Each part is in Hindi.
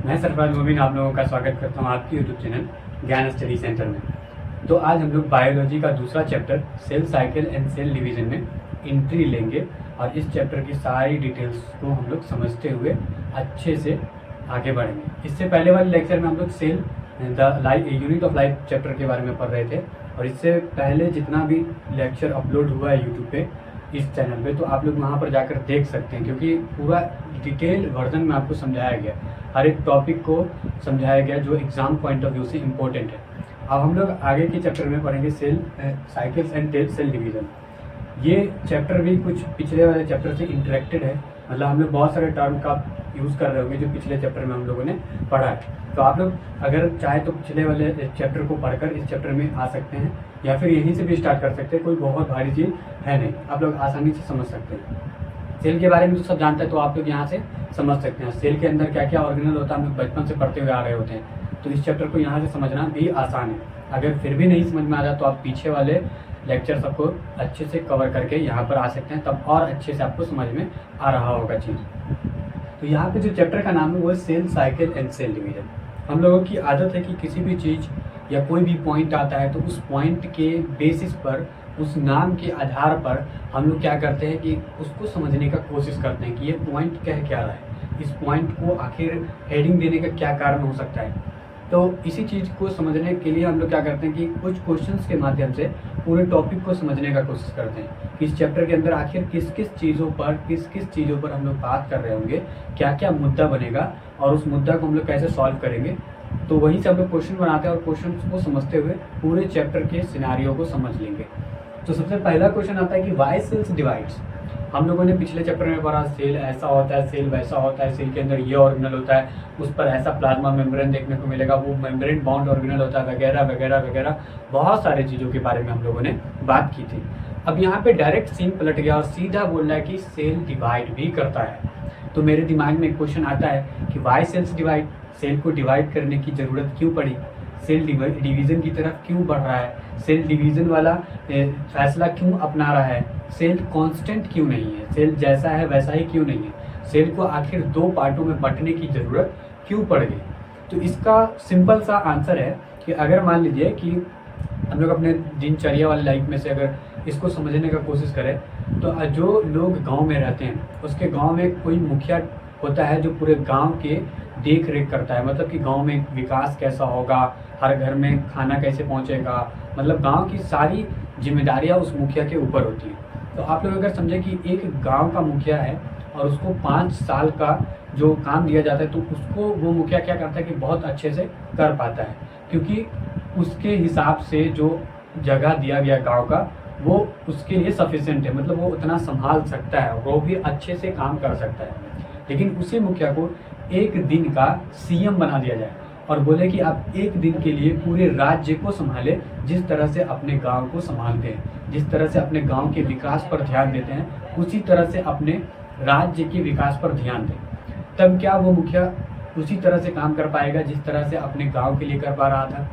मैं सरफराज मोबिन आप लोगों का स्वागत करता हूं आपकी YouTube channel Gyan study centre में। तो आज हम लोग बायोलॉजी का दूसरा chapter cell cycle and cell division में एंट्री लेंगे और इस चैप्टर की सारी डिटेल्स को हम लोग समझते हुए अच्छे से आगे बढ़ेंगे। इससे पहले वाले लेक्चर में हम लोग cell the unit of life chapter के बारे में पढ़ रहे थे और इससे पहले जितना भी लेक्चर अपलोड हुआ है यूट्यूब पे इस चैनल पे, तो आप लोग वहाँ पर जाकर देख सकते हैं, क्योंकि पूरा डिटेल वर्जन में आपको समझाया गया, हर एक टॉपिक को समझाया गया जो एग्ज़ाम पॉइंट ऑफ व्यू से इम्पोर्टेंट है। अब हम लोग आगे के चैप्टर में पढ़ेंगे cell cycles and cell division. ये चैप्टर भी कुछ पिछले वाले चैप्टर से इंटरेक्टेड है, मतलब हम लोग बहुत सारे टर्म का यूज़ कर रहे होंगे जो पिछले चैप्टर में हम लोगों ने पढ़ा है। तो आप लोग अगर चाहे तो पिछले वाले चैप्टर को पढ़कर इस चैप्टर में आ सकते हैं या फिर यहीं से भी स्टार्ट कर सकते हैं, कोई बहुत भारी चीज़ है नहीं, आप लोग आसानी से समझ सकते हैं। सेल के बारे में तो सब जानते हैं, तो आप लोग यहाँ से समझ सकते हैं सेल के अंदर क्या क्या ऑर्गेनल होता है, हम लोग बचपन से पढ़ते हुए आ रहे होते हैं। तो इस चैप्टर को यहाँ से समझना भी आसान है। अगर फिर भी नहीं समझ में आ जाए तो आप पीछे वाले लेक्चर सबको अच्छे से कवर करके यहाँ पर आ सकते हैं, तब और अच्छे से आपको समझ में आ रहा होगा चीज़। तो यहाँ पे जो चैप्टर का नाम है वो है cell cycle and cell division. हम लोगों की आदत है कि किसी भी चीज़ या कोई भी पॉइंट आता है तो उस पॉइंट के बेसिस पर, उस नाम के आधार पर हम लोग क्या करते हैं कि उसको समझने का कोशिश करते हैं कि ये पॉइंट कह क्या रहा है, इस पॉइंट को आखिर हेडिंग देने का क्या कारण हो सकता है। तो इसी चीज़ को समझने के लिए हम लोग क्या करते हैं कि कुछ क्वेश्चंस के माध्यम से पूरे टॉपिक को समझने का कोशिश करते हैं कि इस चैप्टर के अंदर आखिर किस किस चीज़ों पर हम लोग बात कर रहे होंगे, क्या क्या मुद्दा बनेगा और उस मुद्दा को हम लोग कैसे सॉल्व करेंगे। तो वहीं से हम लोग क्वेश्चन बनाते हैं और क्वेश्चन को समझते हुए पूरे चैप्टर के सिनारियो को समझ लेंगे। तो सबसे पहला क्वेश्चन आता है कि वाई सेल्स डिवाइड्स। हम लोगों ने पिछले चैप्टर में पढ़ा सेल ऐसा होता है, सेल वैसा होता है, सेल के अंदर ये ऑर्गेनल होता है, उस पर ऐसा प्लाज्मा मेम्ब्रेन देखने को मिलेगा, वो मेम्ब्रेन बाउंड ऑर्गेनल होता है, वगैरह वगैरह वगैरह, बहुत सारे चीज़ों के बारे में हम लोगों ने बात की थी। अब यहाँ पे डायरेक्ट सीन पलट गया और सीधा बोल रहा है कि सेल डिवाइड भी करता है। तो मेरे दिमाग में एक क्वेश्चन आता है कि वाई सेल्स डिवाइड, सेल को डिवाइड करने की ज़रूरत क्यों पड़ी, सेल डिवीज़न की तरफ क्यों बढ़ रहा है, सेल डिवीज़न वाला फैसला क्यों अपना रहा है, सेल कांस्टेंट क्यों नहीं है, सेल जैसा है वैसा ही क्यों नहीं है, सेल को आखिर दो पार्टों में बांटने की ज़रूरत क्यों पड़ गई। तो इसका सिंपल सा आंसर है कि अगर मान लीजिए कि हम लोग अपने दिनचर्या वाली लाइफ में से अगर इसको समझने का कोशिश करें, तो जो लोग गांव में रहते हैं उसके गांव में कोई मुखिया होता है जो पूरे गांव के देख रेख करता है, मतलब कि गांव में विकास कैसा होगा, हर घर में खाना कैसे पहुंचेगा, मतलब गांव की सारी जिम्मेदारियां उस मुखिया के ऊपर होती हैं। तो आप लोग अगर समझें कि एक गांव का मुखिया है और उसको 5 साल का जो काम दिया जाता है, तो उसको वो मुखिया क्या करता है कि बहुत अच्छे से कर पाता है, क्योंकि उसके हिसाब से जो जगह दिया गया गाँव का वो उसके लिए सफिशिएंट है, मतलब वो उतना संभाल सकता है, वो भी अच्छे से काम कर सकता है। लेकिन उसी मुखिया को एक दिन का सीएम बना दिया जाए और बोले कि आप एक दिन के लिए पूरे राज्य को संभालें, जिस तरह से अपने गांव को संभालते हैं, जिस तरह से अपने गांव के विकास पर ध्यान देते हैं, उसी तरह से अपने राज्य के विकास पर ध्यान दें। तब क्या वो मुखिया उसी तरह से काम कर पाएगा जिस तरह से अपने गाँव के लिए कर पा रहा था?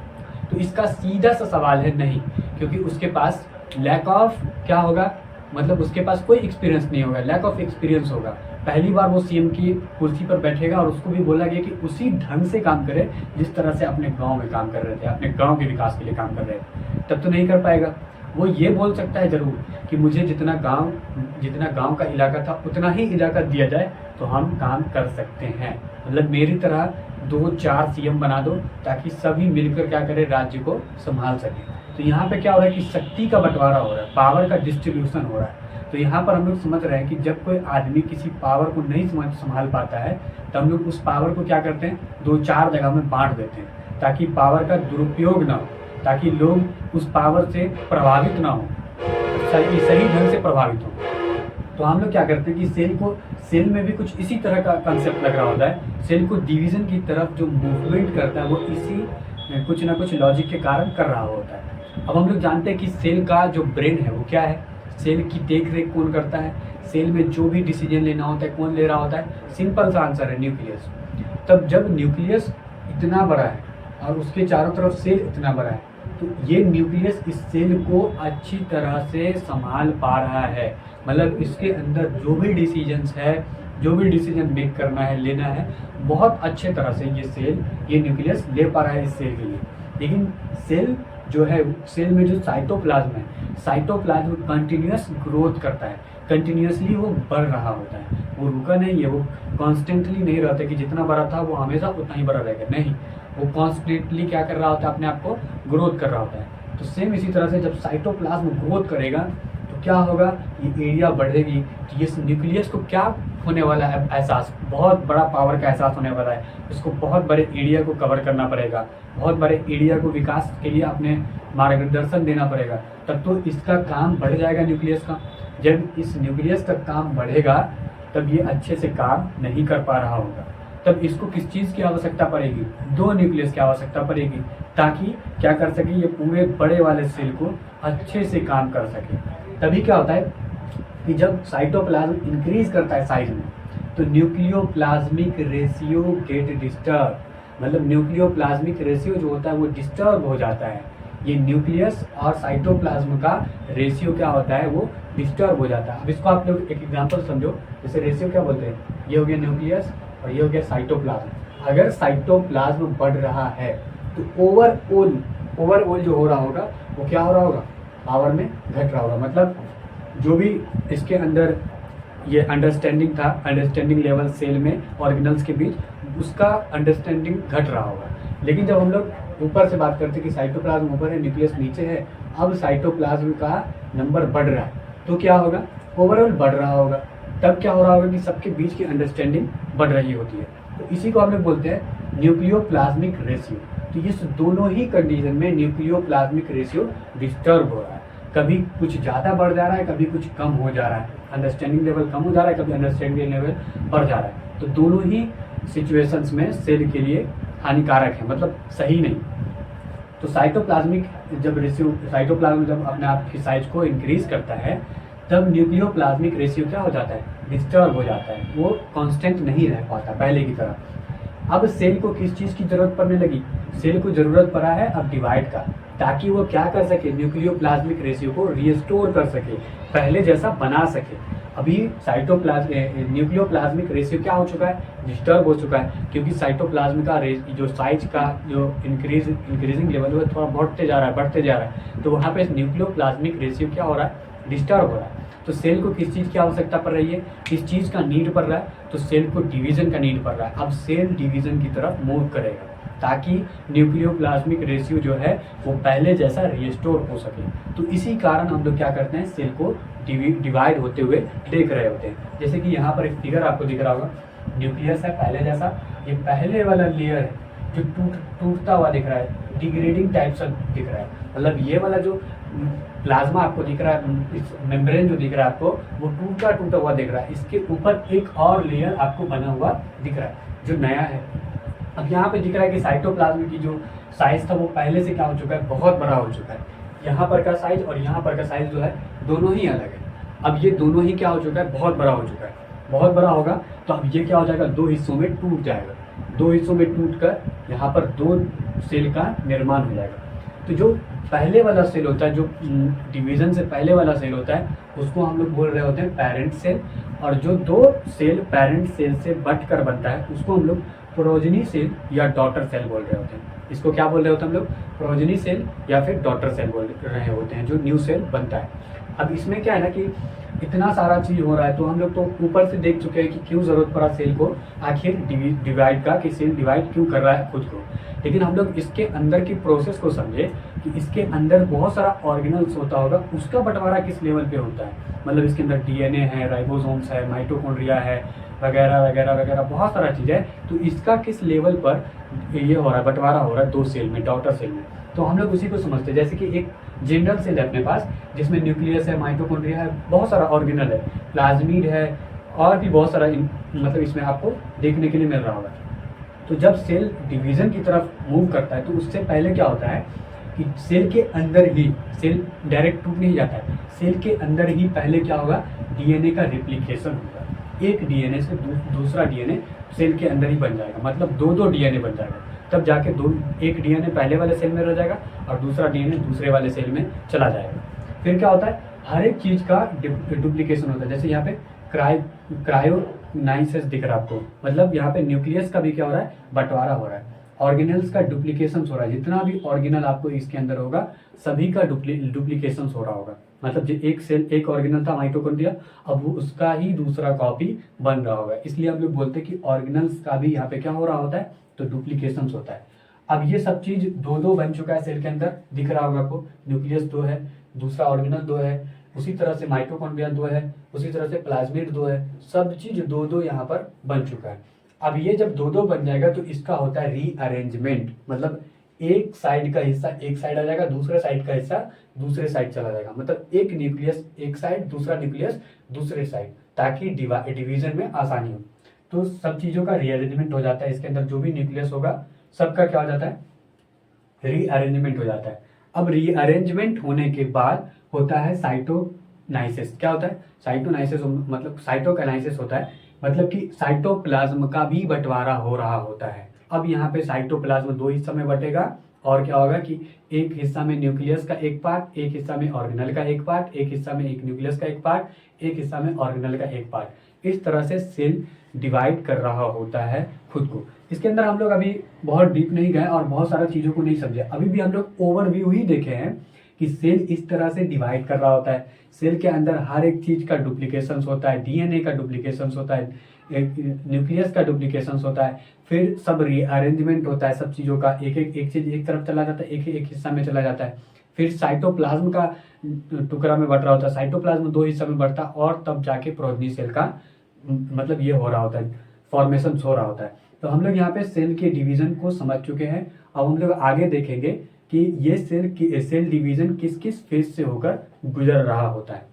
तो इसका सीधा सा सवाल है नहीं, क्योंकि उसके पास लैक ऑफ क्या होगा, मतलब उसके पास कोई एक्सपीरियंस नहीं होगा, लैक ऑफ एक्सपीरियंस होगा। पहली बार वो सीएम की कुर्सी पर बैठेगा और उसको भी बोला गया कि उसी ढंग से काम करे जिस तरह से अपने गांव में काम कर रहे थे, अपने गांव के विकास के लिए काम कर रहे थे, तब तो नहीं कर पाएगा। वो ये बोल सकता है ज़रूर कि मुझे जितना गांव का इलाका था उतना ही इलाका दिया जाए तो हम काम कर सकते हैं, मतलब मेरी तरह 2-4 सीएम बना दो ताकि सभी मिलकर क्या करें, राज्य को संभाल सकें। तो यहाँ पे क्या हो रहा है कि शक्ति का बंटवारा हो रहा है, पावर का डिस्ट्रीब्यूशन हो रहा है। तो यहाँ पर हम लोग समझ रहे हैं कि जब कोई आदमी किसी पावर को नहीं संभाल पाता है तो हम लोग उस पावर को क्या करते हैं, 2-4 जगह में बांट देते हैं ताकि पावर का दुरुपयोग ना हो, ताकि लोग उस पावर से प्रभावित ना हो, सही ढंग से प्रभावित हो। तो हम लोग क्या करते हैं कि सेल में भी कुछ इसी तरह का कंसेप्ट लग रहा होता है। सेल को डिवीज़न की तरफ जो मूवमेंट करता है वो इसी कुछ ना कुछ लॉजिक के कारण कर रहा होता है। अब हम लोग जानते हैं कि सेल का जो ब्रेन है वो क्या है, सेल की देख रेख कौन करता है, सेल में जो भी डिसीजन लेना होता है कौन ले रहा होता है, सिंपल सा आंसर है न्यूक्लियस। तब जब न्यूक्लियस इतना बड़ा है और उसके चारों तरफ सेल इतना बड़ा है, तो ये न्यूक्लियस इस सेल को अच्छी तरह से संभाल पा रहा है, मतलब इसके अंदर जो भी डिसीजंस है जो भी डिसीजन मेक करना है, लेना है, बहुत अच्छे तरह से ये न्यूक्लियस ले पा रहा है इस सेल के लिए। लेकिन सेल जो है, सेल में जो साइटोप्लाज्म है, साइटोप्लाज्म कंटिन्यूस ग्रोथ करता है, कंटिन्यूसली वो बढ़ रहा होता है, वो रुका नहीं है, वो कॉन्स्टेंटली नहीं रहता कि जितना बड़ा था वो हमेशा उतना ही बड़ा रहेगा, नहीं, वो कॉन्स्टेंटली क्या कर रहा होता है, अपने आप को ग्रोथ कर रहा होता है। तो सेम इसी तरह से जब साइटोप्लाज्म ग्रोथ करेगा तो क्या होगा, ये एरिया बढ़ेगी, तो इस न्यूक्लियस को क्या होने वाला है, एहसास, बहुत बड़ा पावर का एहसास होने वाला है, इसको बहुत बड़े एरिया को कवर करना पड़ेगा, बहुत बड़े एरिया को विकास के लिए अपने मार्गदर्शन देना पड़ेगा, तब तो इसका काम बढ़ जाएगा न्यूक्लियस का। जब इस न्यूक्लियस का काम बढ़ेगा तब ये अच्छे से काम नहीं कर पा रहा होगा, तब इसको किस चीज़ की आवश्यकता पड़ेगी, दो न्यूक्लियस की आवश्यकता पड़ेगी, ताकि क्या कर सके, ये पूरे बड़े वाले सेल को अच्छे से काम कर सके। तभी क्या होता है कि जब साइटोप्लाज्म इंक्रीज करता है साइज में, तो न्यूक्लियोप्लाज्मिक रेशियो गेट डिस्टर्ब, मतलब न्यूक्लियोप्लाज्मिक रेशियो जो होता है वो डिस्टर्ब हो जाता है। ये न्यूक्लियस और साइटोप्लाज्म का रेशियो क्या होता है, वो डिस्टर्ब हो जाता है। अब इसको आप लोग एक एग्जांपल समझो, जैसे रेशियो क्या बोलते हैं, ये हो गया न्यूक्लियस और ये हो गया साइटोप्लाज्म। अगर साइटोप्लाज्म बढ़ रहा है तो ओवरऑल जो हो रहा होगा वो क्या हो रहा होगा, पावर में घट रहा होगा। मतलब जो भी इसके अंदर ये अंडरस्टैंडिंग था, अंडरस्टैंडिंग लेवल सेल में ऑर्गेनल्स के बीच, उसका अंडरस्टैंडिंग घट रहा होगा। लेकिन जब हम लोग ऊपर से बात करते हैं कि साइटोप्लाज्म ऊपर है, न्यूक्लियस नीचे है, अब साइटोप्लाज्म का नंबर बढ़ रहा है, तो क्या होगा, ओवरऑल बढ़ रहा होगा। तब क्या हो रहा होगा कि सबके बीच की अंडरस्टैंडिंग बढ़ रही होती है। तो इसी को हम लोग बोलते हैं न्यूक्लियोप्लाज्मिक रेशियो। तो इस दोनों ही कंडीशन में न्यूक्लियोप्लाज्मिक रेशियो डिस्टर्ब हो रहा है, कभी कुछ ज़्यादा बढ़ जा रहा है, कभी कुछ कम हो जा रहा है, अंडरस्टैंडिंग लेवल कम हो जा रहा है, कभी अंडरस्टैंडिंग लेवल बढ़ जा रहा है। तो दोनों ही सिचुएशंस में सेल के लिए हानिकारक है, मतलब सही नहीं। तो साइटोप्लाज्मिक जब रेशियो, साइटोप्लाज्म जब अपने आप की साइज को इंक्रीज करता है, तब न्यूक्लियोप्लाज्मिक रेशियो क्या हो जाता है, डिस्टर्ब हो जाता है, वो कांस्टेंट नहीं रह पाता पहले की तरह। अब सेल को किस चीज़ की ज़रूरत पड़ने लगी, सेल को ज़रूरत पड़ा है अब डिवाइड का, ताकि वो क्या कर सके, न्यूक्लियोप्लाज्मिक रेशियो को रिस्टोर कर सके, पहले जैसा बना सके। अभी न्यूक्लियोप्लाज्मिक रेशियो क्या हो चुका है, डिस्टर्ब हो चुका है, क्योंकि साइटोप्लाज्म का जो साइज का जो इंक्रीजिंग लेवल है थोड़ा बढ़ते जा रहा है, तो वहाँ पे न्यूक्लियोप्लाज्मिक रेशियो क्या हो रहा है, डिस्टर्ब हो रहा है। तो सेल को किस चीज़ की आवश्यकता पड़ रही है, किस चीज़ का नीड पड़ रहा है, तो सेल को डिवीज़न का नीड पड़ रहा है। अब सेल डिवीज़न की तरफ मूव करेगा, ताकि न्यूक्लियोप्लाज्मिक रेशियो जो है वो पहले जैसा रिस्टोर हो सके। तो इसी कारण हम लोग क्या करते हैं, सेल को डिवाइड होते हुए देख रहे होते हैं। जैसे कि यहाँ पर एक फिगर आपको दिख रहा होगा, न्यूक्लियस है पहले जैसा, ये पहले वाला लेयर है जो टूटता हुआ दिख रहा है, डिग्रेडिंग टाइप से दिख रहा है। मतलब ये वाला जो प्लाज्मा आपको दिख रहा है, इस मेम्ब्रेन जो दिख रहा है आपको, वो टूटा हुआ दिख रहा है। इसके ऊपर एक और लेयर आपको बना हुआ दिख रहा है जो नया है। अब यहाँ पे दिख रहा है कि साइटोप्लाज्म की जो साइज था वो पहले से क्या हो चुका है, बहुत बड़ा हो चुका है। यहाँ पर का साइज और यहाँ पर का साइज जो है दोनों ही अलग है। अब ये दोनों ही क्या हो चुका है, बहुत बड़ा हो चुका है। बहुत बड़ा होगा तो अब ये क्या हो जाएगा, दो हिस्सों में टूट जाएगा, दो हिस्सों में टूट कर यहाँ पर दो सेल का निर्माण हो जाएगा। तो जो पहले वाला सेल होता है, जो डिवीज़न से पहले वाला सेल होता है, उसको हम लोग बोल रहे होते हैं पेरेंट सेल, और जो दो सेल पेरेंट सेल से बट कर बनता है उसको हम लोग प्रोजनी सेल या डॉटर सेल बोल रहे होते हैं। इसको क्या बोल रहे होते हैं हम लोग, प्रोजनी सेल या फिर डॉटर सेल बोल रहे होते हैं, जो न्यू सेल बनता है। अब इसमें क्या है ना कि इतना सारा चीज़ हो रहा है, तो हम लोग तो ऊपर से देख चुके हैं कि क्यों ज़रूरत पड़ा सेल को, आखिर डिवाइड का, कि सेल डिवाइड क्यों कर रहा है खुद को। लेकिन हम लोग इसके अंदर की प्रोसेस को समझे कि इसके अंदर बहुत सारा ऑर्गेनल्स होता होगा, उसका बंटवारा किस लेवल पे होता है। मतलब इसके अंदर डीएनए है, राइबोसोम्स है, माइटोकॉन्ड्रिया है, वगैरह वगैरह वगैरह, बहुत सारा चीज़ है। तो इसका किस लेवल पर ये हो रहा है, बंटवारा हो रहा है दो सेल में, डॉटर सेल में। तो हम लोग उसी को समझते हैं। जैसे कि एक जनरल सेल है अपने पास, जिसमें न्यूक्लियस है, माइटोकॉन्ड्रिया है, बहुत सारा ऑर्गेनल है, प्लाज्मिड है, और भी बहुत सारा मतलब इसमें आपको देखने के लिए मिल रहा होगा। तो जब सेल डिवीज़न की तरफ मूव करता है, तो उससे पहले क्या होता है कि सेल के अंदर ही, सेल डायरेक्ट टूट नहीं जाता है, सेल के अंदर ही पहले क्या होगा, डीएनए का रिप्लिकेशन होगा। एक डीएनए से दूसरा डीएनए सेल के अंदर ही बन जाएगा, मतलब दो डीएनए बन जाएगा। तब जाके एक डीएनए पहले वाले सेल में रह जाएगा और दूसरा डीएनए दूसरे वाले सेल में चला जाएगा। फिर क्या होता है, हर एक चीज़ का डुप्लीकेशन होता है। जैसे यहाँ पे नाइसेस दिख रहा है आपको, मतलब यहाँ पे न्यूक्लियस का भी क्या हो रहा है, बंटवारा हो रहा है, ऑर्गेनल्स का डुप्लीकेशन हो रहा है। जितना भी ऑर्गेनल आपको इसके अंदर होगा सभी का डुप्लीकेशन हो रहा होगा। मतलब जो एक सेल एक ऑर्गेनल था माइटोकॉन्ड्रिया, अब वो उसका ही दूसरा कॉपी बन रहा होगा। इसलिए हम लोग बोलते हैं कि ऑर्गेनल्स का भी यहाँ पे क्या हो रहा होता है, तो डुप्लीकेशन होता है। अब ये सब चीज दो दो बन चुका है सेल के अंदर, दिख रहा होगा आपको, न्यूक्लियस दो है, दूसरा ऑर्गेनल दो है, उसी तरह से माइटोकॉन्ड्रिया दो है, उसी तरह से प्लाज्मिड दो है, सब चीज दो दो यहाँ पर बन चुका है। अब ये जब दो दो बन जाएगा तो इसका होता है रीअरेंजमेंट, मतलब एक साइड का हिस्सा एक साइड आ जाएगा, दूसरे साइड का हिस्सा दूसरे साइड चला जाएगा, मतलब एक न्यूक्लियस एक साइड, दूसरा न्यूक्लियस दूसरे साइड, ताकि डिवीजन में आसानी हो। तो सब चीजों का रीअरेंजमेंट हो जाता है, इसके अंदर जो भी न्यूक्लियस होगा सबका क्या हो जाता है, रीअरेंजमेंट हो जाता है। अब रीअरेंजमेंट होने के बाद होता है साइटोनाइसिस। क्या होता है साइटोनाइसिस, मतलब साइटोकाइनेसिस होता है, मतलब कि साइटोप्लाज्म का भी बंटवारा हो रहा होता है। अब यहाँ पे साइटोप्लाज्म दो हिस्सों में बटेगा, और क्या होगा कि एक हिस्सा में न्यूक्लियस का एक पार्ट, एक हिस्सा में ऑर्गेनल का एक पार्ट, एक हिस्सा में एक न्यूक्लियस का एक पार्ट, एक हिस्सा में ऑर्गेनल का एक पार्ट। इस तरह से सेल डिवाइड कर रहा होता है खुद को। इसके अंदर हम लोग अभी बहुत डीप नहीं गए और बहुत सारा चीज़ों को नहीं समझे, अभी भी हम लोग ओवरव्यू ही देखे हैं कि सेल इस तरह से डिवाइड कर रहा होता है। सेल के अंदर हर एक चीज का डुप्लीकेशन होता है, डीएनए का डुप्लीकेशन होता है, न्यूक्लियस का डुप्लीकेशन होता है, फिर सब रीअरेंजमेंट होता है सब चीज़ों का, एक चीज एक तरफ चला जाता है, एक हिस्सा में चला जाता है, फिर साइटोप्लाज्म का टुकड़ा में बढ़ रहा होता है, साइटोप्लाज्म दो हिस्सा में बढ़ता है, और तब जाके प्रोजनी सेल का मतलब ये हो रहा होता है, फॉर्मेशन हो रहा होता है। तो हम लोग यहाँ पे सेल के डिवीजन को समझ चुके हैं। अब हम लोग आगे देखेंगे कि ये सेल डिवीजन किस किस फेज से होकर गुजर रहा होता है।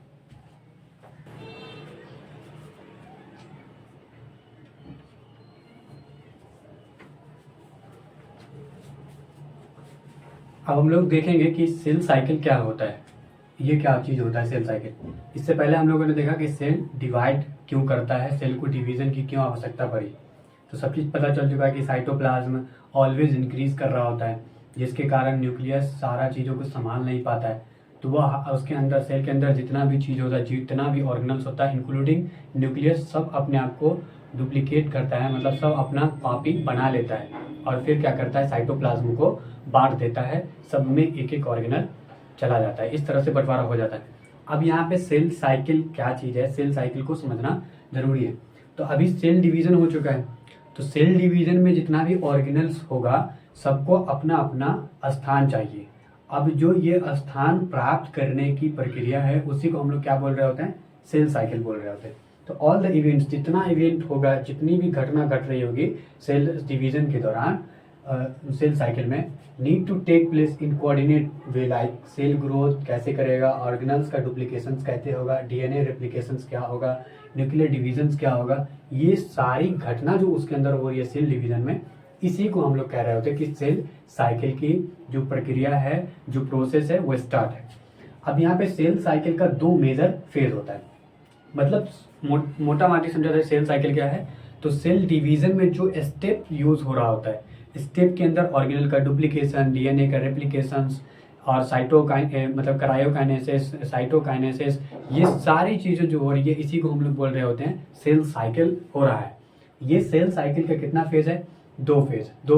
अब हम लोग देखेंगे कि सेल साइकिल क्या होता है, ये क्या चीज़ होता है सेल साइकिल। इससे पहले हम लोगों ने देखा कि सेल डिवाइड क्यों करता है, सेल को डिवीजन की क्यों आवश्यकता पड़ी। तो सब चीज़ पता चल चुका है कि साइटोप्लाज्म ऑलवेज इंक्रीज कर रहा होता है, जिसके कारण न्यूक्लियस सारा चीज़ों को संभाल नहीं पाता है। तो वह उसके अंदर सेल के अंदर जितना भी चीज़ होता है, जितना भी ऑर्गेनल्स होता है इंक्लूडिंग न्यूक्लियस, सब अपने आप को डुप्लीकेट करता है, मतलब सब अपना कॉपी बना लेता है, और फिर क्या करता है साइटोप्लाज्म को बांट देता है, सब में एक एक ऑर्गेनल चला जाता है, इस तरह से बंटवारा हो जाता है। अब यहाँ पे सेल साइकिल क्या चीज़ है, सेल साइकिल को समझना जरूरी है। तो अभी सेल डिवीजन हो चुका है, तो सेल डिवीजन में जितना भी ऑर्गेनल्स होगा सबको अपना अपना स्थान चाहिए। अब जो ये स्थान प्राप्त करने की प्रक्रिया है उसी को हम लोग क्या बोल रहे होते हैं, सेल साइकिल बोल रहे होते हैं। तो ऑल द इवेंट्स, जितना इवेंट होगा, जितनी भी घटना घट रही होगी सेल डिवीजन के दौरान सेल साइकिल में, need to take place in coordinate way, like cell growth कैसे करेगा, ऑर्गेनल्स का डुप्लीकेशंस कैसे होगा, डीएनए रेप्लिकेशंस क्या होगा, न्यूक्लियर डिवीजन्स क्या होगा, ये सारी घटना जो उसके अंदर हो रही है सेल डिवीजन में, इसी को हम लोग कह रहे होते हैं कि सेल साइकिल की जो प्रक्रिया है, जो प्रोसेस है वो स्टार्ट है। अब यहाँ पे सेल साइकिल का दो मेजर फेज होता है, मतलब मोटा माटी समझा जाए सेल साइकिल क्या है। तो सेल डिवीजन में जो स्टेप यूज हो रहा होता है, स्टेप के अंदर ऑर्गेनल का डुप्लीकेशन, डीएनए का रेप्लिकेशन, और मतलब क्रायोकाइनेसिस, साइटोकाइनेसिस, ये सारी चीज़ें जो हो रही है इसी को हम लोग बोल रहे होते हैं सेल साइकिल हो रहा है। ये सेल साइकिल का कितना फेज है, दो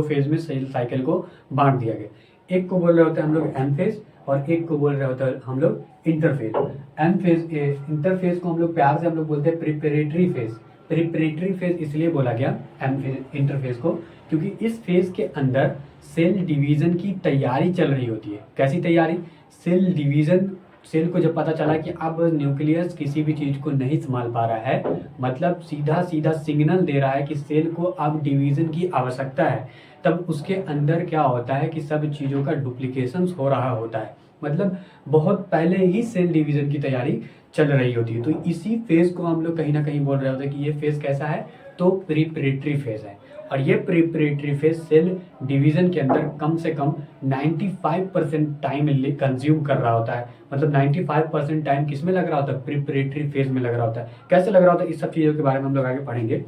फेज में सेल साइकिल को बांट दिया गया। एक को बोल रहे होते हैं हम लोग एम फेज, और एक को बोल रहे होते हैं हम लोग इंटरफेज। इंटरफेज को हम लोग प्यार से हम लोग बोलते हैं प्रिपरेटरी फेज। प्रिपरेटरी फेज इसलिए बोला गया इंटरफेज को, क्योंकि इस फेज के अंदर सेल डिवीजन की तैयारी चल रही होती है। कैसी तैयारी, सेल डिवीजन, सेल को जब पता चला कि अब न्यूक्लियस किसी भी चीज को नहीं संभाल पा रहा है, मतलब सीधा सीधा सिग्नल दे रहा है कि सेल को अब डिवीजन की आवश्यकता है, तब उसके अंदर क्या होता है कि सब चीजों का डुप्लीकेशन हो रहा होता है, मतलब बहुत पहले ही सेल डिवीजन की तैयारी चल रही होती है। तो इसी फेज को हम लोग कहीं ना कहीं बोल रहे होते हैं कि ये फेज कैसा है, तो प्रिपरेटरी फेज है। और ये प्रिपरेटरी फेज सेल डिवीजन के अंदर कम से कम 95% टाइम कंज्यूम कर रहा होता है, मतलब 95% टाइम किस में लग रहा होता है, प्रिपरेटरी फेज में लग रहा होता है। कैसे लग रहा होता है, इस सब चीज़ों के बारे में हम लोग आगे पढ़ेंगे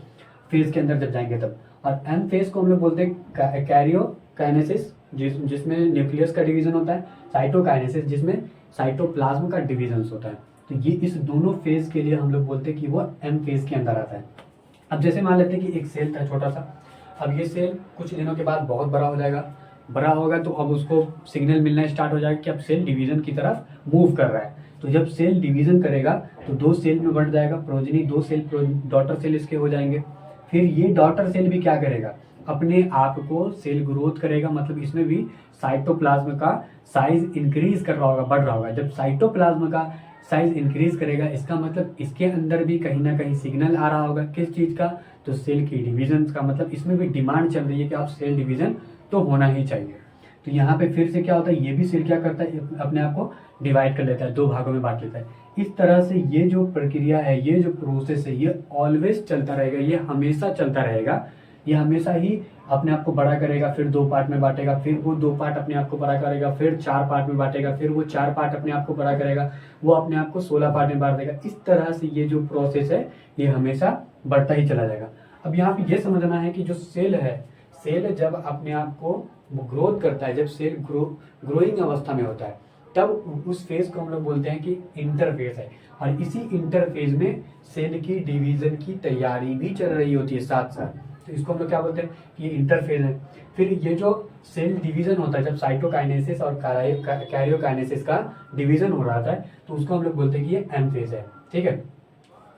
फेज के अंदर जब जाएंगे तब। और एम फेज को हम लोग बोलते हैं कैरियोकाइनेसिस, जिसमें न्यूक्लियस का डिवीजन होता है, साइटोकाइनेसिस जिसमें साइटोप्लाज्म का डिवीजन होता है। तो ये इस दोनों फेज के लिए हम लोग बोलते हैं कि वो एम फेज के अंदर आता है। अब जैसे मान लेते हैं कि एक सेल था छोटा सा, अब ये सेल कुछ दिनों के बाद बहुत बड़ा हो जाएगा, बड़ा होगा तो अब उसको सिग्नल मिलना स्टार्ट हो जाएगा कि अब सेल डिवीजन की तरफ मूव कर रहा है। तो जब सेल डिवीजन करेगा तो 2 सेल में बढ़ जाएगा प्रोजनी, 2 सेल डॉटर सेल इसके हो जाएंगे। फिर ये डॉटर सेल भी क्या करेगा, अपने आप को सेल ग्रोथ करेगा, मतलब इसमें भी साइटोप्लाज्म का साइज इंक्रीज कर रहा होगा, बढ़ रहा होगा। जब साइटोप्लाज्म का साइज इंक्रीज करेगा इसका मतलब इसके अंदर भी कहीं ना कहीं सिग्नल आ रहा होगा, किस चीज़ का, तो सेल की डिवीजन का, मतलब इसमें भी डिमांड चल रही है कि आप सेल डिवीजन तो होना ही चाहिए। तो यहाँ पे फिर से क्या होता है, ये भी सेल क्या करता है, अपने आप को डिवाइड कर लेता है, 2 भागों में बांट लेता है। इस तरह से ये जो प्रक्रिया है, ये जो प्रोसेस है, ये ऑलवेज चलता रहेगा, ये हमेशा चलता रहेगा। ये हमेशा ही अपने आप को बड़ा करेगा, फिर 2 पार्ट में बांटेगा, फिर वो 2 पार्ट अपने आप को बड़ा करेगा, फिर 4 पार्ट में बांटेगा, फिर वो 4 पार्ट अपने आप को बड़ा करेगा, वो अपने आप को 16 पार्ट में बांट देगा। इस तरह से ये जो प्रोसेस है ये हमेशा बढ़ता ही चला जाएगा। अब यहाँ पे ये समझना है कि जो सेल है, सेल जब अपने आप को ग्रोथ करता है, जब सेल ग्रोइंग अवस्था में होता है, तब उस फेज को हम लोग बोलते हैं कि इंटरफेज है। और इसी इंटरफेज में सेल की डिवीजन की तैयारी भी चल रही होती है साथ साथ, तो इसको हम लोग क्या बोलते हैं कि ये इंटरफेज है। फिर ये जो सेल डिवीजन होता है, जब साइटोकाइनेसिस और कैरियोकाइनेसिस का डिवीजन हो रहा था, तो उसको हम लोग बोलते हैं कि ये एम फेज है, ठीक है,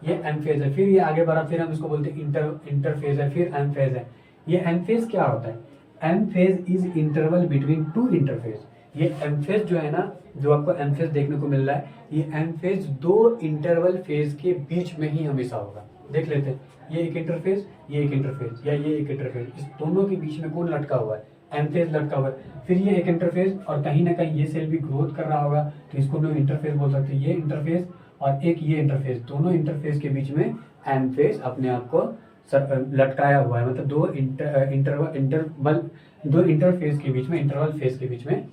ये एम फेज है। फिर ये आगे बढ़ा, फिर हम इसको बोलते हैं इंटरफेज है, फिर एम फेज है। ये एम फेज क्या होता है, M phase is interval between 2 interphase. ये एम फेज जो है ना, जो आपको एम फेज देखने को मिल रहा है, ये एम फेज 2 इंटरवल फेज के बीच में ही हमेशा होगा। देख लेते हैं, ये एक इंटरफेज, ये एक इंटरफेज, या ये एक इंटरफेज, इस दोनों के बीच में कौन लटका हुआ है, एम फेज लटका हुआ है। फिर ये एक इंटरफेज, और कहीं ना कहीं ये सेल भी ग्रोथ कर रहा होगा, तो इसको हम लोग इंटरफेज बोल सकते हैं। ये इंटरफेज और एक ये इंटरफेज, दोनों इंटरफेज के बीच में एम फेज अपने आप को लटकाया हुआ है, मतलब 2 इंटरफेज के बीच में, इंटरवल फेज के बीच में,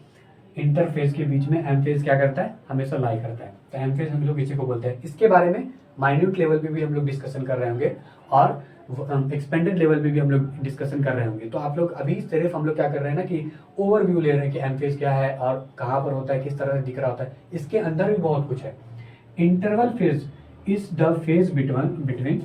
इंटरफेज के बीच में एम फेज क्या करता है, हमेशा लाई करता है। तो एम फेज हम लोग इसी को बोलते हैं। इसके बारे में माइन्यूट लेवल पे भी हम लोग डिस्कशन कर रहे होंगे, और एक्सपेंडेड लेवल पे भी हम लोग डिस्कशन कर रहे होंगे। तो आप लोग अभी सिर्फ हम लोग क्या कर रहे हैं ना कि ओवरव्यू ले रहे हैं कि एम फेज क्या है और कहाँ पर होता है, किस तरह से दिख रहा होता है। इसके अंदर भी बहुत कुछ है। Interval phase is the phase between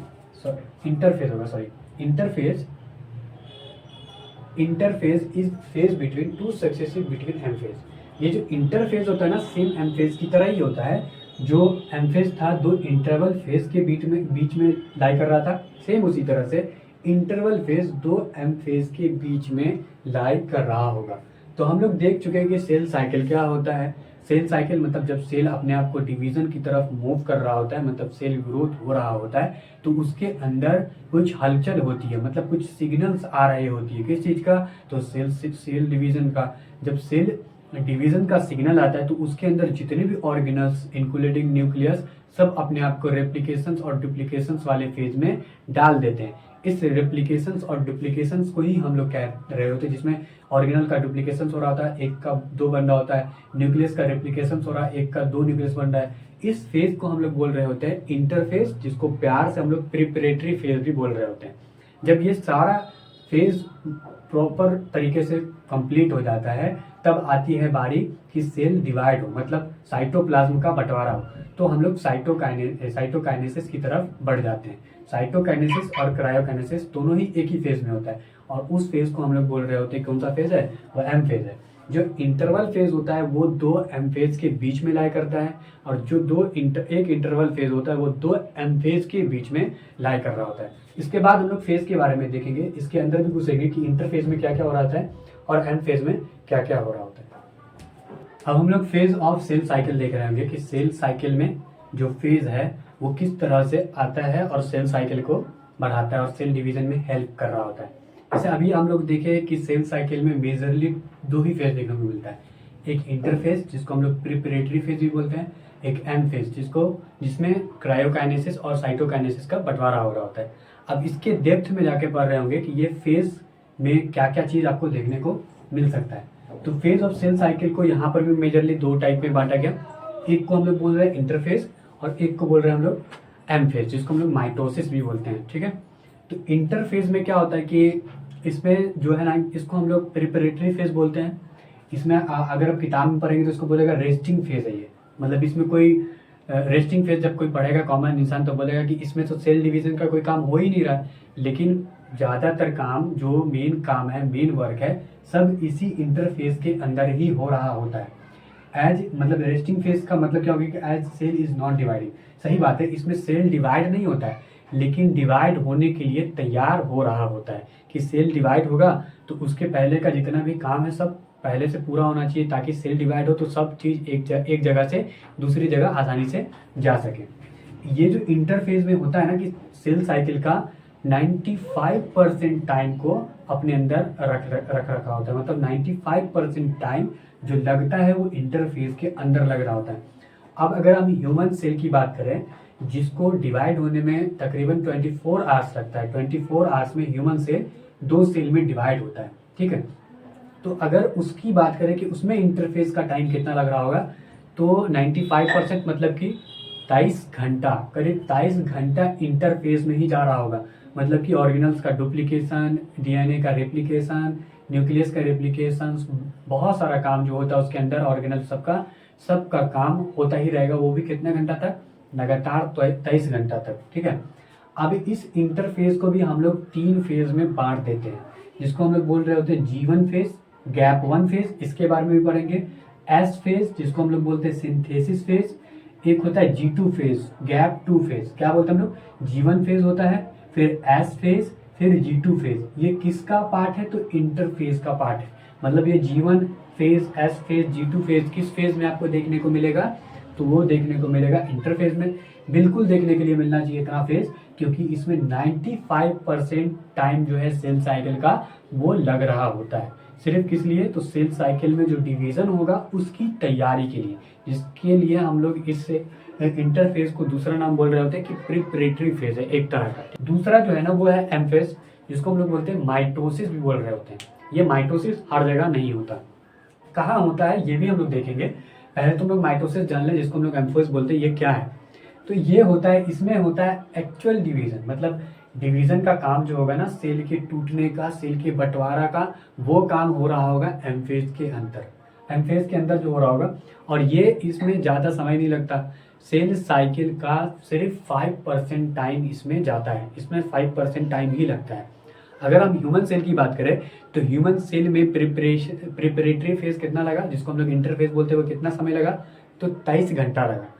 interphase is phase between 2 successive between M phase. ये जो इंटरफेज होता है ना, सेम एम फेज की तरह ही होता है। जो एम फेज था 2 इंटरवल फेज के बीच में लाई कर रहा था, सेम उसी तरह से इंटरवल फेज 2 एम फेज के बीच में लाई कर रहा होगा। तो हम लोग देख चुके हैं कि सेल साइकिल क्या होता है। सेल साइकिल मतलब जब सेल अपने आप को डिवीजन की तरफ मूव कर रहा होता है, मतलब सेल ग्रोथ हो रहा होता है, तो उसके अंदर कुछ हलचल होती है, मतलब कुछ सिग्नल्स आ रहे होती है। किस चीज़ का, तो सेल डिवीजन का। जब सेल डिवीजन का सिग्नल आता है तो उसके अंदर जितने भी ऑर्गेनल्स इंक्लूडिंग न्यूक्लियस सब अपने आप को रेप्लिकेशंस और डुप्लीकेशंस वाले फेज में डाल देते हैं। इस रेप्लिकेशंस और डुप्लीकेशंस को ही हम लोग कह रहे होते हैं, जिसमें ऑर्गेनल का डुप्लीकेशन हो रहा होता है, एक का 2 बन रहा होता है, न्यूक्लियस का रेप्लिकेशन हो रहा है, एक का 2 न्यूक्लियस बन रहा है। इस फेज को हम लोग बोल रहे होते हैं इंटरफेज, जिसको प्यार से हम लोग प्रिपरेटरी फेज भी बोल रहे होते हैं। जब ये सारा फेज प्रॉपर तरीके से कंप्लीट हो जाता है, तब आती है बारी कि सेल डिवाइड हो, मतलब साइटोप्लाज्म का बंटवारा हो, तो हम लोग साइटोकाइनेसिस की तरफ बढ़ जाते हैं। साइटोकाइनेसिस और क्रायोकाइनेसिस दोनों ही एक ही फेज में होता है, और उस फेज को हम लोग बोल रहे होते हैं, कौन सा फेज है, वो एम फेज है। जो इंटरवल फेज होता है वो 2 एम फेज के बीच में लाई करता है, और जो एक इंटरवल फेज होता है वो 2 एम फेज के बीच में लाई कर रहा होता है। इसके बाद हम लोग फेज के बारे में देखेंगे, इसके अंदर भी घुसेंगे कि इंटरफेज में क्या क्या हो रहा है और एम फेज में क्या क्या हो रहा होता है। अब हम लोग फेज ऑफ सेल साइकिल देख रहे होंगे कि सेल साइकिल में जो फेज है वो किस तरह से आता है और सेल साइकिल को बढ़ाता है और सेल डिवीजन में हेल्प कर रहा होता है। जैसे अभी हम लोग देखे कि सेल साइकिल में मेजरली 2 ही फेज देखने को मिलता है, एक इंटरफेज जिसको हम लोग प्रिपरेटरी फेज भी बोलते हैं, एक एम फेज जिसमें क्रायोकाइनेसिस और साइटोकाइनेसिस का बंटवारा हो रहा होता है। अब इसके डेप्थ में जाके पढ़ रहे होंगे कि ये फेज में क्या क्या चीज़ आपको देखने को मिल सकता है। तो फेज ऑफ सेल साइकिल को यहाँ पर भी मेजरली 2 टाइप में बांटा गया। एक को हम लोग बोल रहे हैं इंटरफेज और एक को बोल रहे हैं हम लोग एम फेज, जिसको हम लोग माइटोसिस भी बोलते हैं, ठीक है। तो इंटरफेज में क्या होता है कि इसमें जो है ना, इसको हम लोग प्रिपरेटरी फेज बोलते हैं। इसमें अगर आप किताब में पढ़ेंगे तो इसको बोलेगा रेस्टिंग फेज है ये, मतलब इसमें कोई रेस्टिंग फेज जब कोई पढ़ेगा कॉमन इंसान तो बोलेगा कि इसमें तो सेल डिवीजन का कोई काम हो ही नहीं रहा है, लेकिन ज़्यादातर काम जो मेन काम है, मेन वर्क है, सब इसी इंटरफेस के अंदर ही हो रहा होता है। एज मतलब रेस्टिंग फेज का मतलब क्या होगा कि as cell is not dividing, सही बात है, इसमें सेल डिवाइड नहीं होता है, लेकिन डिवाइड होने के लिए तैयार हो रहा होता है कि सेल डिवाइड होगा तो उसके पहले का जितना भी काम है सब पहले से पूरा होना चाहिए, ताकि सेल डिवाइड हो तो सब चीज़ एक जगह से दूसरी जगह आसानी से जा सके। ये जो इंटरफेज में होता है ना कि सेल साइकिल का 95% टाइम को अपने अंदर रख रखा होता है, मतलब 95% टाइम जो लगता है वो इंटरफेस के अंदर लग रहा होता है। अब अगर हम ह्यूमन सेल की बात करें जिसको डिवाइड होने में तकरीबन 24 आवर्स लगता है, 24 आवर्स में ह्यूमन सेल 2 सेल में डिवाइड होता है, ठीक है। तो अगर उसकी बात करें कि उसमें इंटरफेस का टाइम कितना लग रहा होगा तो 95% मतलब कि 23 घंटा, करीब 23 घंटा इंटरफेस में ही जा रहा होगा। मतलब कि ऑर्गेनल्स का डुप्लीकेशन, डीएनए का रेप्लिकेशन, न्यूक्लियस का रेप्लिकेशन, बहुत सारा काम जो होता है उसके अंदर ऑर्गेनल सबका काम होता ही रहेगा, वो भी कितने घंटा तक, लगातार 23 घंटा तक, ठीक है। अब इस इंटरफेस को भी हम लोग 3 फेज में बांट देते हैं, जिसको हम लोग बोल रहे होते हैं G1 फेज, गैप 1 फेज, इसके बारे में भी पढ़ेंगे। S फेज जिसको हम लोग बोलते हैं सिंथेसिस फेज, एक होता है G2 फेज, गैप 2 फेज, क्या बोलते हैं हम लोग, G1 फेज होता है, फिर S फेज, फिर G2 फेज। ये किसका पार्ट है, तो इंटरफेस का पार्ट है। मतलब ये G1 phase, S phase, G2 phase किस फेज में आपको देखने को मिलेगा, तो वो देखने को मिलेगा इंटरफेज में। बिल्कुल देखने के लिए मिलना चाहिए इतना फेज, क्योंकि इसमें 95% टाइम जो है सेल साइकिल का वो लग रहा होता है। सिर्फ किस लिए, तो सेल साइकिल में जो डिवीजन होगा उसकी तैयारी के लिए, जिसके लिए हम लोग इस इंटरफेज को दूसरा नाम बोल रहे होते हैं कि प्रिपरेटरी फेज है एक तरह का। दूसरा जो है ना वो है एम फेज, जिसको हम लोग बोलते हैं माइटोसिस भी बोल रहे होते हैं। ये माइटोसिस हर जगह नहीं होता, कहाँ होता है ये भी हम लोग देखेंगे। पहले तुम लोग माइटोसिस जान ले, जिसको हम लोग एम्फोसिस बोलते हैं, ये क्या है। तो ये होता है, इसमें होता है एक्चुअल डिवीजन, मतलब डिवीजन का काम जो होगा ना, सेल के टूटने का, सेल के बंटवारा का, वो काम हो रहा होगा एम्फेज के अंदर, एम्फेज के अंदर जो हो रहा होगा। और ये इसमें ज़्यादा समय नहीं लगता, सेल साइकिल का सिर्फ 5% टाइम इसमें जाता है, इसमें 5% टाइम ही लगता है। अगर हम ह्यूमन सेल की बात करें तो ह्यूमन सेल में प्रिपरेटरी फेज कितना लगा, जिसको हम लोग इंटरफेज बोलते हैं, वो कितना समय लगा, तो 23 घंटा लगा।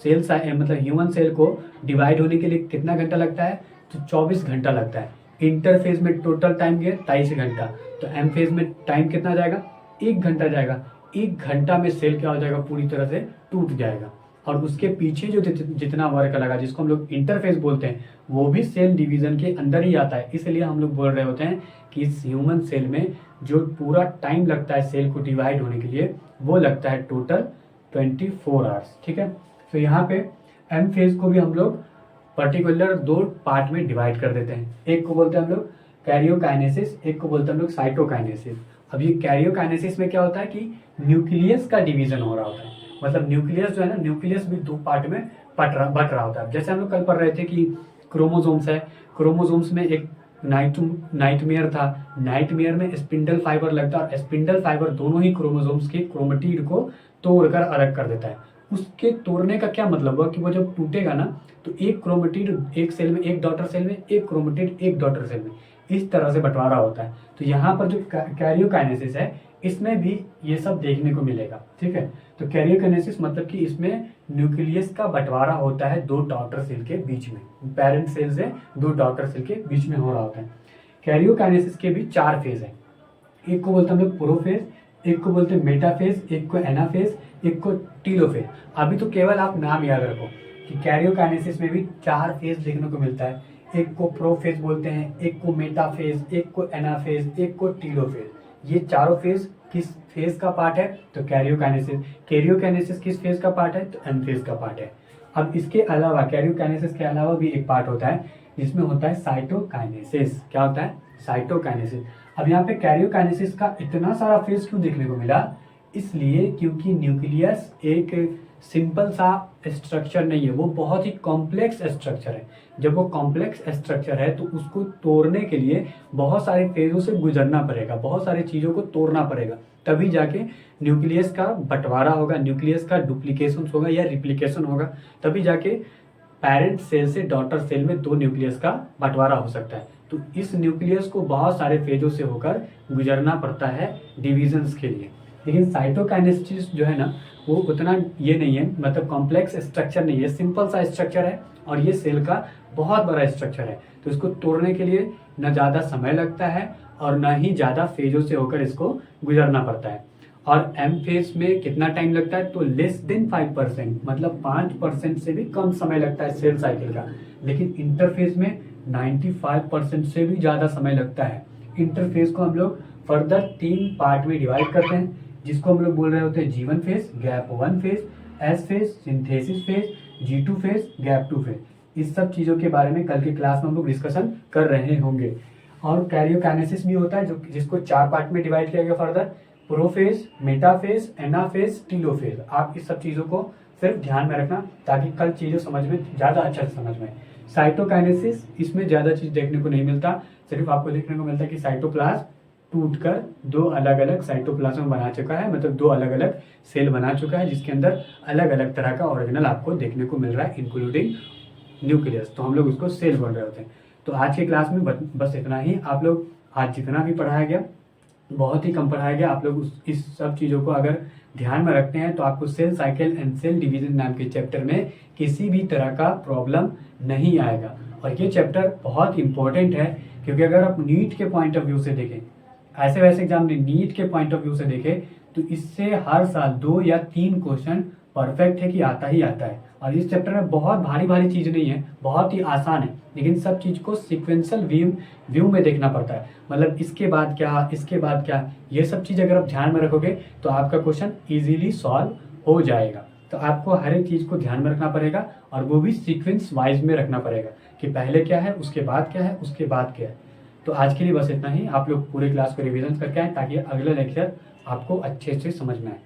सेल मतलब ह्यूमन सेल को डिवाइड होने के लिए कितना घंटा लगता है, तो 24 घंटा लगता है। इंटरफेज में टोटल टाइम गया 23 घंटा, तो एम फेज में टाइम कितना जाएगा, 1 घंटा जाएगा। 1 घंटा में सेल क्या हो जाएगा, पूरी तरह से टूट जाएगा। और उसके पीछे जो जितना वर्क लगा, जिसको हम लोग इंटरफेस बोलते हैं, वो भी सेल डिवीजन के अंदर ही आता है। इसलिए हम लोग बोल रहे होते हैं कि इस ह्यूमन सेल में जो पूरा टाइम लगता है सेल को डिवाइड होने के लिए, वो लगता है टोटल 24 आवर्स, ठीक है। तो यहाँ पे एम फेज को भी हम लोग पर्टिकुलर 2 पार्ट में डिवाइड कर देते हैं। एक को बोलते हैं हम लोग कैरियोकाइनेसिस, एक को बोलते हैं हम लोग साइटोकाइनेसिस। अब ये कैरियोकाइनेसिस में क्या होता है कि न्यूक्लियस का डिवीजन हो रहा होता है, मतलब न्यूक्लियस जो है ना, न्यूक्लियस भी 2 पार्ट में बट रहा होता है। जैसे हम लोग कल पढ़ रहे थे कि क्रोमोसोम्स है, क्रोमोसोम्स में एक नाइटमेयर था, नाइटमेयर में स्पिंडल फाइबर लगता है, और स्पिंडल फाइबर दोनों ही क्रोमोसोम्स के क्रोमेटिड को तोड़कर अलग कर देता है। उसके तोड़ने का क्या मतलब हुआ कि वो जब टूटेगा ना, तो एक क्रोमेटिड एक सेल में, एक डॉटर सेल में, एक क्रोमेटिड एक डॉटर सेल में, इस तरह से बंटवारा होता है। तो यहाँ पर जो कैरियोकाइनेसिस है, इसमें भी ये सब देखने को मिलेगा, ठीक है। तो कैरियोकाइनेसिस मतलब कि इसमें न्यूक्लियस का बंटवारा होता है 2 डॉटर सेल के बीच में, पेरेंट सेल से 2 डॉटर सेल के बीच में हो रहा होता है। कैरियोकाइनेसिस के भी 4 फेज है। एक को बोलते हैं हम लोग प्रोफेज, एक को बोलते हैं मेटाफेज, एक को एनाफेज, एक को टीलोफेज। अभी तो केवल आप नाम याद रखो कि कैरियोकाइनेसिस में भी 4 फेज देखने को मिलता है। एक को प्रोफेज बोलते हैं, एक को मेटाफेज, एक को एनाफेज, एक को टीलोफेज। ये चारों फेज किस फेज का पार्ट है, तो कैरियोकाइनेसिस। कैरियोकाइनेसिस किस फेज का पार्ट है, तो एम फेज का पार्ट है। अब इसके अलावा, कैरियोकाइनेसिस के अलावा भी एक पार्ट होता है जिसमें होता है साइटोकाइनेसिस। क्या होता है, साइटोकाइनेसिस। अब यहाँ पे कैरियोकाइनेसिस का इतना सारा फेज क्यों देखने को मिला, इसलिए क्योंकि न्यूक्लियस एक सिंपल सा स्ट्रक्चर नहीं है, वो बहुत ही कॉम्प्लेक्स स्ट्रक्चर है। जब वो कॉम्प्लेक्स स्ट्रक्चर है तो उसको तोड़ने के लिए बहुत सारे फेजों से गुजरना पड़ेगा, बहुत सारी चीज़ों को तोड़ना पड़ेगा, तभी जाके न्यूक्लियस का बंटवारा होगा, न्यूक्लियस का डुप्लीकेशन होगा या रिप्लिकेशन होगा, तभी जाके पेरेंट सेल से डॉटर सेल में 2 न्यूक्लियस का बंटवारा हो सकता है। तो इस न्यूक्लियस को बहुत सारे फेजों से होकर गुजरना पड़ता है डिविजन्स के लिए। लेकिन साइटोकाइनेसिस जो है ना, वो उतना ये नहीं है, मतलब कॉम्प्लेक्स स्ट्रक्चर नहीं है, सिंपल सा स्ट्रक्चर है और ये सेल का बहुत बड़ा स्ट्रक्चर है। तो इसको तोड़ने के लिए न ज़्यादा समय लगता है और न ही ज़्यादा फेजों से होकर इसको गुजरना पड़ता है। और एम फेज में कितना टाइम लगता है, तो लेस देन 5%, मतलब 5% से भी कम समय लगता है सेल साइकिल का। लेकिन इंटरफेज में 95% से भी ज़्यादा समय लगता है। इंटरफेज को हम लोग फर्दर 3 पार्ट में डिवाइड करते हैं, जिसको हम लोग बोल रहे होते हैं G1 phase, gap 1 phase, S phase, synthesis phase, G2 phase, gap 2 phase. इस सब चीज़ों के बारे में कल की क्लास में हम लोग डिस्कशन कर रहे होंगे। और कैरियोकाइनेसिस भी होता है, जिसको 4 पार्ट में डिवाइड किया गया further, prophase, metaphase, anaphase, telophase. आप इस सब चीज़ों को सिर्फ ध्यान में रखना ताकि कल चीज़ें समझ में ज़्यादा अच्छा से समझ में। साइटोकाइनेसिस, इसमें ज़्यादा चीज़ देखने को नहीं मिलता, सिर्फ आपको देखने को मिलता है कि साइटोप्लाज्म टूटकर 2 अलग अलग साइटोप्लाज्म बना चुका है, मतलब 2 अलग अलग सेल बना चुका है, जिसके अंदर अलग अलग तरह का ऑर्गेनल आपको देखने को मिल रहा है, इंक्लूडिंग न्यूक्लियस। तो हम लोग उसको सेल बोल रहे होते हैं। तो आज के क्लास में बस इतना ही। आप लोग आज जितना भी पढ़ाया गया बहुत ही कम पढ़ाया गया। आप लोग इस सब चीज़ों को अगर ध्यान में रखते हैं तो आपको cell cycle and cell division नाम के चैप्टर में किसी भी तरह का प्रॉब्लम नहीं आएगा। और ये चैप्टर बहुत इंपॉर्टेंट है, क्योंकि अगर आप नीट के पॉइंट ऑफ व्यू से देखें, ऐसे वैसे एग्जाम में नीट के पॉइंट ऑफ व्यू से देखें, तो इससे हर साल 2 या 3 क्वेश्चन परफेक्ट है कि आता ही आता है। और इस चैप्टर में बहुत भारी भारी चीज़ नहीं है, बहुत ही आसान है, लेकिन सब चीज़ को सिक्वेंशियल व्यू में देखना पड़ता है। मतलब इसके बाद क्या, इसके बाद क्या, ये सब चीज़ अगर आप ध्यान में रखोगे तो आपका क्वेश्चन ईजिली सॉल्व हो जाएगा। तो आपको हर एक चीज़ को ध्यान में रखना पड़ेगा, और वो भी सीक्वेंस वाइज में रखना पड़ेगा कि पहले क्या है, उसके बाद क्या है, उसके बाद क्या है। तो आज के लिए बस इतना ही। आप लोग पूरे क्लास को रिविजन करके आए ताकि अगला लेक्चर आपको अच्छे से समझ में आए।